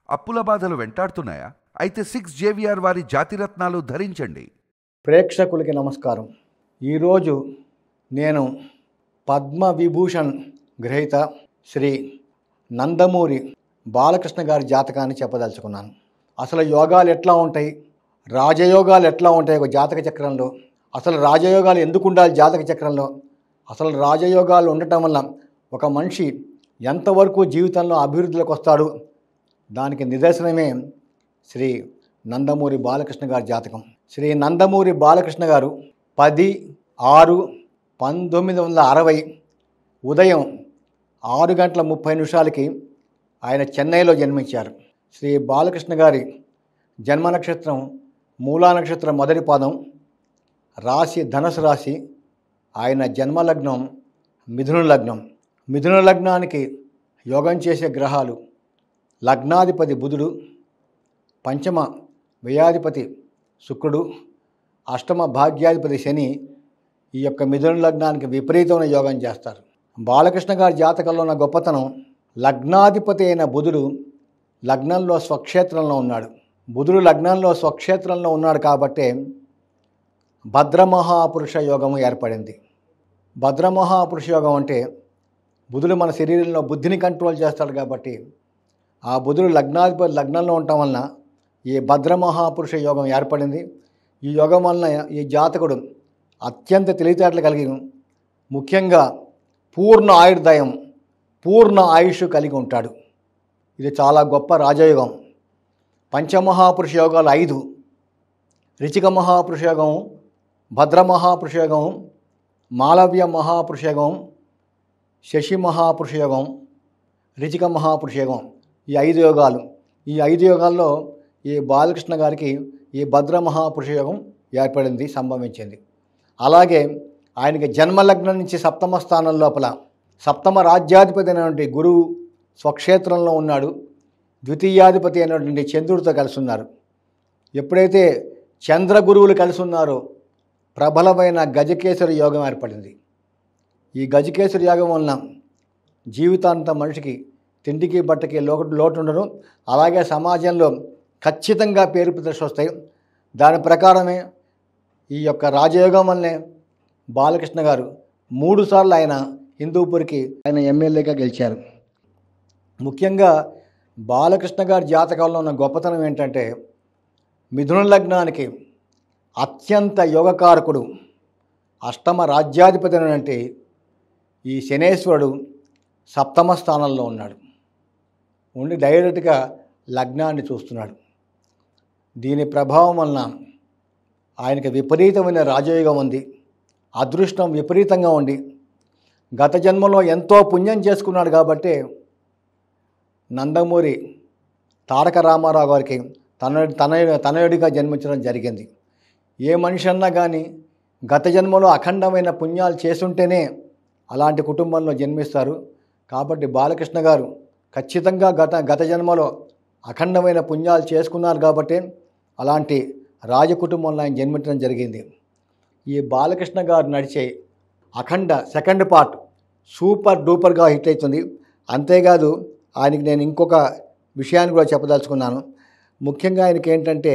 అప్పుల బాధలు వెంటాడుతున్నాయా? అయితే 6 JVR వారి జాతిరత్నాలు ధరించండి. ప్రేక్షకులకి నమస్కారం. ఈరోజు నేను పద్మవిభూషణ్ గ్రహీత శ్రీ నందమూరి బాలకృష్ణ గారి జాతకాన్ని చెప్పదలుచుకున్నాను. అసలు యోగాలు ఎట్లా ఉంటాయి, రాజయోగాలు ఎట్లా ఉంటాయి ఒక జాతక చక్రంలో, అసలు రాజయోగాలు ఎందుకు ఉండాలి జాతక చక్రంలో, అసలు రాజయోగాలు ఉండటం వల్ల ఒక మనిషి ఎంతవరకు జీవితంలో అభివృద్ధిలోకి వస్తాడు, దానికి నిదర్శనమే శ్రీ నందమూరి బాలకృష్ణ గారి జాతకం. శ్రీ నందమూరి బాలకృష్ణ గారు 10/6/1960 ఉదయం 6:30 ఆయన చెన్నైలో జన్మించారు. శ్రీ బాలకృష్ణ గారి జన్మ నక్షత్రం మూలా నక్షత్రం మొదటి పాదం, రాశి ధనుసు రాశి, ఆయన జన్మలగ్నం మిథున లగ్నం. మిథున లగ్నానికి యోగం చేసే గ్రహాలు లగ్నాధిపతి బుధుడు, పంచమ వ్యయాధిపతి శుక్రుడు, అష్టమ భాగ్యాధిపతి శని ఈ యొక్క మిథున లగ్నానికి విపరీతమైన యోగం చేస్తారు. బాలకృష్ణ గారి జాతకంలో ఉన్న గొప్పతనం, లగ్నాధిపతి అయిన బుధుడు లగ్నంలో స్వక్షేత్రంలో ఉన్నాడు. బుధుడు లగ్నంలో స్వక్షేత్రంలో ఉన్నాడు కాబట్టే భద్రమహాపురుష యోగము ఏర్పడింది. భద్రమహాపురుష యోగం అంటే బుధుడు మన శరీరంలో బుద్ధిని కంట్రోల్ చేస్తాడు కాబట్టి ఆ బుధుడు లగ్నాధిపతి లగ్నంలో ఉండటం వలన ఈ భద్రమహాపురుష యోగం ఏర్పడింది. ఈ యోగం వలన ఈ జాతకుడు అత్యంత తెలివితేటలు కలిగి, ముఖ్యంగా పూర్ణ ఆయుర్దాయం, పూర్ణ ఆయుష్ కలిగి ఉంటాడు. ఇది చాలా గొప్ప రాజయోగం. పంచమహాపురుష యోగాలు 5: రిచిక మహాపురుష యోగం, భద్ర మహాపురుష యోగం, మాలవ్య మహాపురుష యోగం, శశి మహాపురుష యోగం, రిచిక మహాపురుష యోగం. ఈ 5 యోగాలు. ఈ 5 యోగాల్లో ఈ బాలకృష్ణ గారికి ఈ భద్ర మహాపురుష యోగం ఏర్పడింది, సంభవించింది. అలాగే ఆయనకి జన్మలగ్నం నుంచి సప్తమ స్థానం లోపల సప్తమ రాజ్యాధిపతి అయినటువంటి గురువు స్వక్షేత్రంలో ఉన్నాడు. ద్వితీయాధిపతి అయినటువంటి చంద్రుడితో కలిసి ఉన్నారు. ఎప్పుడైతే చంద్ర గురువులు కలిసి ఉన్నారో ప్రబలమైన గజకేసరి యోగం ఏర్పడింది. ఈ గజకేసరి యోగం వలన జీవితాంతం మనిషికి తిండికి బట్టకి లోటు ఉండడం, అలాగే సమాజంలో ఖచ్చితంగా పేరు ప్రతిష్టలు వస్తాయి. దాని ప్రకారమే ఈ యొక్క రాజయోగం వల్లనే బాలకృష్ణ గారు 3 సార్లు ఆయన హిందూపూర్కి ఆయన ఎమ్మెల్యేగా గెలిచారు. ముఖ్యంగా బాలకృష్ణ గారి జాతకాల్లో ఉన్న గొప్పతనం ఏంటంటే, మిథున లగ్నానికి అత్యంత యోగకారకుడు అష్టమ రాజ్యాధిపతి అయినటువంటి ఈ శనేశ్వరుడు సప్తమ స్థానంలో ఉన్నాడు. ఉండి డైరెక్ట్గా లగ్నాన్ని చూస్తున్నాడు. దీని ప్రభావం వలన ఆయనకి విపరీతమైన రాజయోగం ఉంది. అదృష్టం విపరీతంగా ఉండి గత జన్మలో ఎంతో పుణ్యం చేసుకున్నాడు కాబట్టి నందమూరి తారక రామారావు గారికి తనయుడిగా జన్మించడం జరిగింది. ఏ మనిషి అన్నా కానీ గత జన్మలో అఖండమైన పుణ్యాలు చేసుంటేనే అలాంటి కుటుంబంలో జన్మిస్తారు. కాబట్టి బాలకృష్ణ గారు ఖచ్చితంగా గత జన్మలో అఖండమైన పుణ్యాలు చేసుకున్నారు కాబట్టి అలాంటి రాజకుటుంబంలో ఆయన జన్మించడం జరిగింది. ఈ బాలకృష్ణ గారు నడిచే అఖండ సెకండ్ పార్ట్ సూపర్ డూపర్గా హిట్ అవుతుంది. అంతేకాదు ఆయనకి నేను ఇంకొక విషయాన్ని కూడా చెప్పదలుచుకున్నాను. ముఖ్యంగా ఆయనకి ఏంటంటే,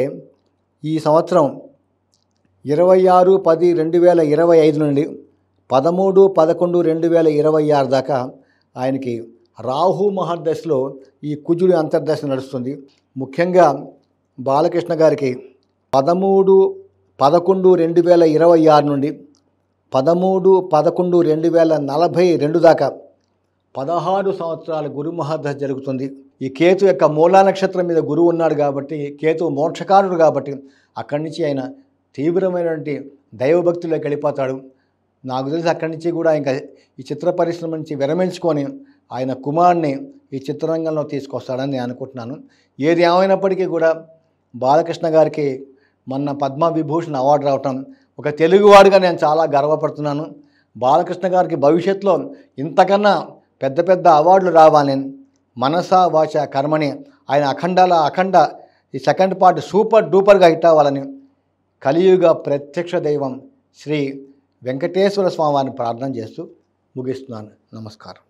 ఈ సంవత్సరం 26/10/2025 నుండి 13/11/2026 దాకా ఆయనకి రాహు మహర్దశలో ఈ కుజుడి అంతర్దశ నడుస్తుంది. ముఖ్యంగా బాలకృష్ణ గారికి 13/11/2026 నుండి 13/11/2042 దాకా 16 సంవత్సరాల గురు మహర్దశ జరుగుతుంది. ఈ కేతు యొక్క మూలా నక్షత్రం మీద గురువు ఉన్నాడు కాబట్టి, కేతు మోక్షకారుడు కాబట్టి అక్కడి నుంచి ఆయన తీవ్రమైనటువంటి దైవభక్తిలోకి వెళ్ళిపోతాడు. నాకు తెలిసి అక్కడి నుంచి కూడా ఇంకా ఈ చిత్ర పరిశ్రమ నుంచి విరమించుకొని ఆయన కుమారుని ఈ చిత్రరంగంలో తీసుకొస్తాడని నేను అనుకుంటున్నాను. ఏది ఏమైనప్పటికీ కూడా బాలకృష్ణ గారికి మొన్న పద్మవిభూషణ్ అవార్డు రావటం, ఒక తెలుగువాడిగా నేను చాలా గర్వపడుతున్నాను. బాలకృష్ణ గారికి భవిష్యత్తులో ఇంతకన్నా పెద్ద పెద్ద అవార్డులు రావాలని, మనసా వాచ కర్మని ఆయన అఖండ ఈ సెకండ్ పార్ట్ సూపర్ డూపర్గా హిట్ అవ్వాలని కలియుగ ప్రత్యక్ష దైవం శ్రీ వెంకటేశ్వర స్వామిని ప్రార్థన చేస్తూ ముగిస్తున్నాను. నమస్కారం.